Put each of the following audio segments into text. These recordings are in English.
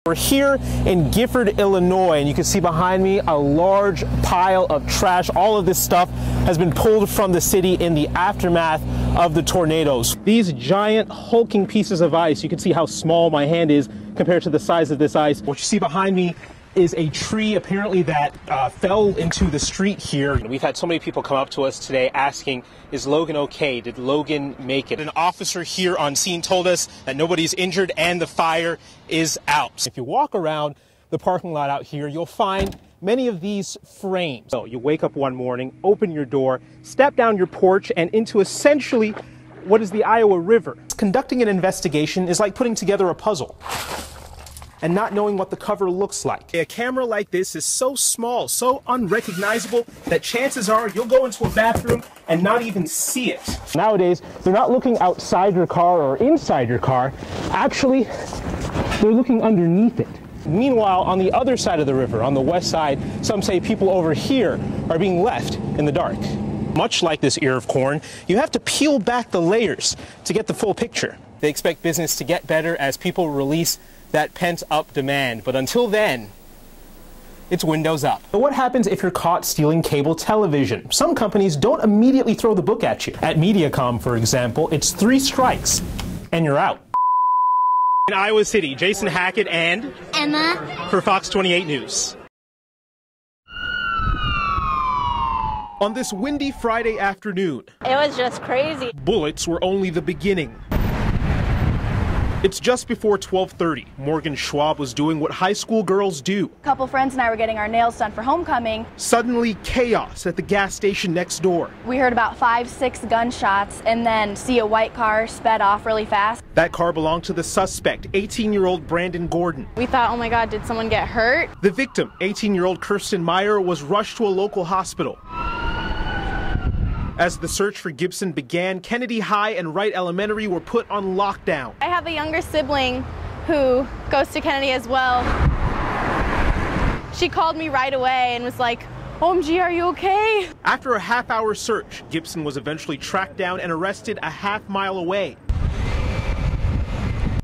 We're here in Gifford, Illinois, and you can see behind me a large pile of trash. All of this stuff has been pulled from the city in the aftermath of the tornadoes. These giant hulking pieces of ice, you can see how small my hand is compared to the size of this ice. What you see behind me is a tree apparently that fell into the street here. We've had so many people come up to us today asking, is Logan okay? Did Logan make it? An officer here on scene told us that nobody's injured and the fire is out. If you walk around the parking lot out here, you'll find many of these frames. So you wake up one morning, open your door, step down your porch and into essentially what is the Iowa River. Conducting an investigation is like putting together a puzzle and not knowing what the cover looks like. A camera like this is so small, so unrecognizable, that chances are you'll go into a bathroom and not even see it. Nowadays, they're not looking outside your car or inside your car. Actually, they're looking underneath it. Meanwhile, on the other side of the river, on the west side, some say people over here are being left in the dark. Much like this ear of corn, you have to peel back the layers to get the full picture. They expect business to get better as people release that pent-up demand, but until then, it's windows up. But what happens if you're caught stealing cable television? Some companies don't immediately throw the book at you. At Mediacom, for example, it's 3 strikes, and you're out. In Iowa City, Jason Hackett and Emma for Fox 28 News. On this windy Friday afternoon, it was just crazy. Bullets were only the beginning. It's just before 12:30. Morgan Schwab was doing what high school girls do. A couple friends and I were getting our nails done for homecoming. Suddenly, chaos at the gas station next door. We heard about 5, 6 gunshots and then see a white car sped off really fast. That car belonged to the suspect, 18-year-old Brandon Gordon. We thought, oh my God, did someone get hurt? The victim, 18-year-old Kirsten Meyer, was rushed to a local hospital. As the search for Gibson began, Kennedy High and Wright Elementary were put on lockdown. I have a younger sibling who goes to Kennedy as well. She called me right away and was like, OMG, are you okay? After a half-hour search, Gibson was eventually tracked down and arrested a half-mile away.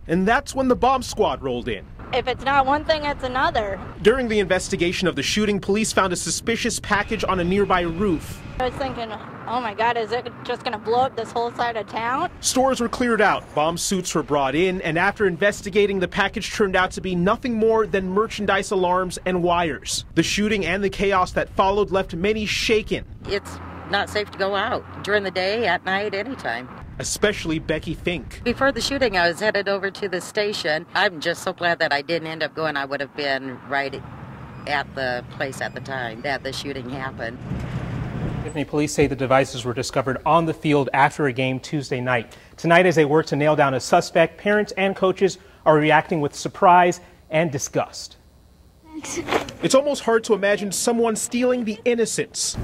And that's when the bomb squad rolled in. If it's not one thing, it's another. During the investigation of the shooting, police found a suspicious package on a nearby roof. I was thinking, oh my God, is it just going to blow up this whole side of town? Stores were cleared out, bomb suits were brought in, and after investigating, the package turned out to be nothing more than merchandise alarms and wires. The shooting and the chaos that followed left many shaken. It's not safe to go out during the day, at night, anytime. Especially Becky Fink. Before the shooting, I was headed over to the station. I'm just so glad that I didn't end up going. I would have been right at the place at the time that the shooting happened. Tiffany, police say the devices were discovered on the field after a game Tuesday night. Tonight, as they work to nail down a suspect, parents and coaches are reacting with surprise and disgust. It's almost hard to imagine someone stealing the innocence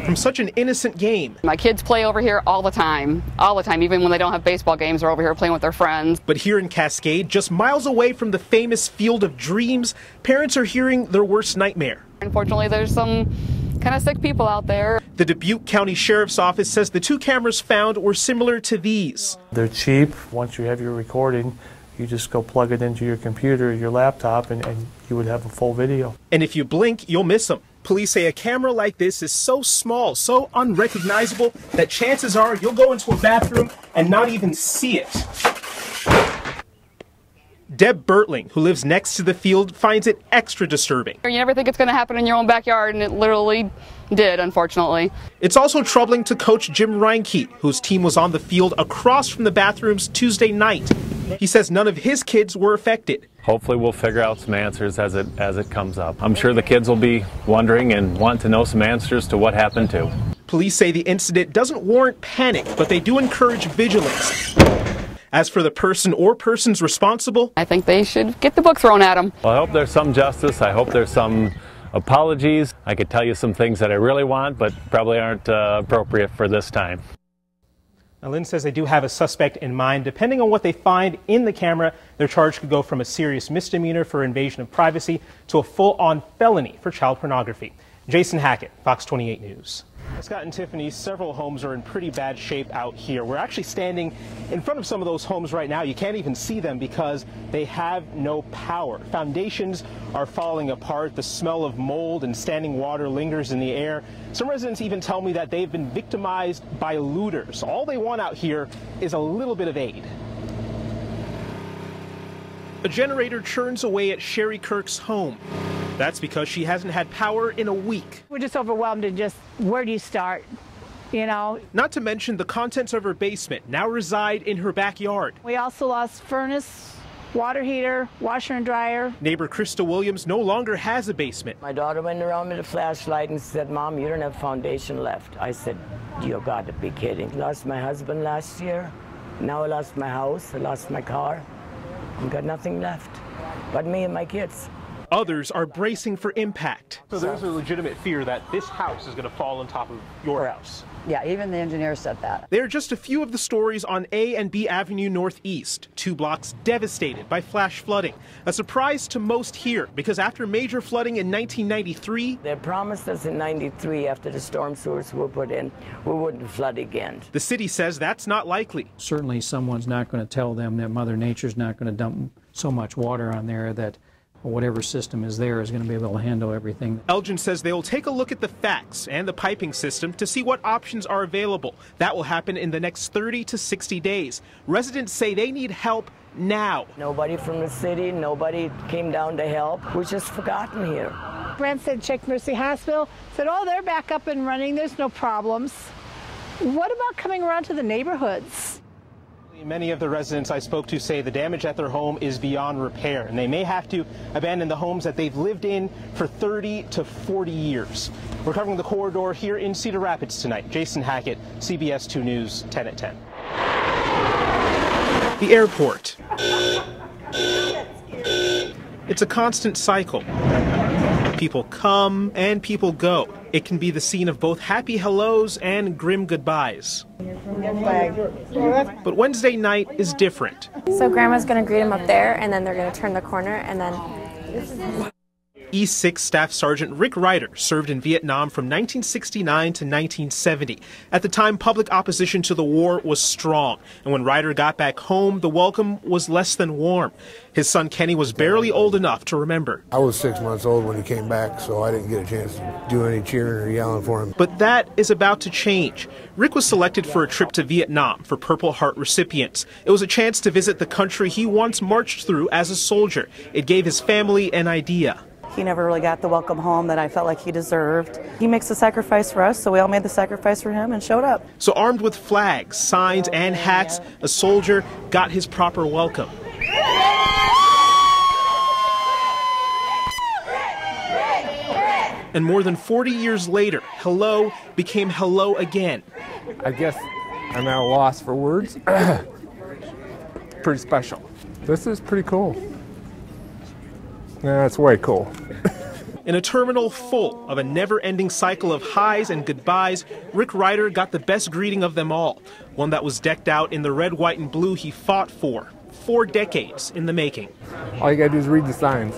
from such an innocent game. My kids play over here all the time, even when they don't have baseball games, they're over here playing with their friends. But here in Cascade, just miles away from the famous Field of Dreams, parents are hearing their worst nightmare. Unfortunately, there's some kind of sick people out there. The Dubuque County Sheriff's Office says the 2 cameras found were similar to these. They're cheap. Once you have your recording, you just go plug it into your computer, your laptop, and you would have a full video. And if you blink, you'll miss them. Police say a camera like this is so small, so unrecognizable, that chances are you'll go into a bathroom and not even see it. Deb Bertling, who lives next to the field, finds it extra disturbing. You never think it's going to happen in your own backyard, and it literally did, unfortunately. It's also troubling to coach Jim Reinke, whose team was on the field across from the bathrooms Tuesday night. He says none of his kids were affected. Hopefully we'll figure out some answers as it comes up. I'm sure the kids will be wondering and want to know some answers to what happened too. Police say the incident doesn't warrant panic, but they do encourage vigilance. As for the person or persons responsible, I think they should get the book thrown at them. Well, I hope there's some justice. I hope there's some apologies. I could tell you some things that I really want, but probably aren't appropriate for this time. Now, Lynn says they do have a suspect in mind. Depending on what they find in the camera, their charge could go from a serious misdemeanor for invasion of privacy to a full-on felony for child pornography. Jason Hackett, Fox 28 News. Scott and Tiffany, several homes are in pretty bad shape out here. We're actually standing in front of some of those homes right now. You can't even see them because they have no power. Foundations are falling apart. The smell of mold and standing water lingers in the air. Some residents even tell me that they've been victimized by looters. All they want out here is a little bit of aid. A generator churns away at Sherry Kirk's home. That's because she hasn't had power in a week. We're just overwhelmed and just, where do you start, you know? Not to mention the contents of her basement now reside in her backyard. We also lost furnace, water heater, washer and dryer. Neighbor Krista Williams no longer has a basement. My daughter went around with a flashlight and said, "Mom, you don't have foundation left." I said, "You got to be kidding." Lost my husband last year. Now I lost my house, I lost my car. I've got nothing left but me and my kids. Others are bracing for impact. So there's a legitimate fear that this house is going to fall on top of your house. Yeah, even the engineer said that. They are just a few of the stories on A and B Avenue Northeast, 2 blocks devastated by flash flooding. A surprise to most here, because after major flooding in 1993, they promised us in 93, after the storm sewers were put in, we wouldn't flood again. The city says that's not likely. Certainly someone's not going to tell them that Mother Nature's not going to dump so much water on there that whatever system is there is going to be able to handle everything. Elgin says they will take a look at the facts and the piping system to see what options are available. That will happen in the next 30 to 60 days. Residents say they need help now. Nobody from the city, nobody came down to help. We're just forgotten here. Brent said check Mercy Hospital, said, oh, they're back up and running, there's no problems. What about coming around to the neighborhoods? Many of the residents I spoke to say the damage at their home is beyond repair, and they may have to abandon the homes that they've lived in for 30 to 40 years. We're covering the corridor here in Cedar Rapids tonight. Jason Hackett, CBS 2 News, 10 at 10. The airport. It's a constant cycle. People come and people go. It can be the scene of both happy hellos and grim goodbyes. But Wednesday night is different. So Grandma's going to greet him up there, and then they're going to turn the corner, and then... E6 Staff Sergeant Rick Ryder served in Vietnam from 1969 to 1970. At the time, public opposition to the war was strong, and when Ryder got back home, the welcome was less than warm. His son Kenny was barely old enough to remember. I was 6 months old when he came back, so I didn't get a chance to do any cheering or yelling for him. But that is about to change. Rick was selected for a trip to Vietnam for Purple Heart recipients. It was a chance to visit the country he once marched through as a soldier. It gave his family an idea. He never really got the welcome home that I felt like he deserved. He makes a sacrifice for us, so we all made the sacrifice for him and showed up. So armed with flags, signs, and hats, a soldier got his proper welcome. And more than 40 years later, hello became hello again. I guess I'm at a loss for words. Pretty special. This is pretty cool. That's way cool. In a terminal full of a never-ending cycle of highs and goodbyes, Rick Ryder got the best greeting of them all, one that was decked out in the red, white, and blue he fought for 4 decades in the making. All you gotta do is read the signs.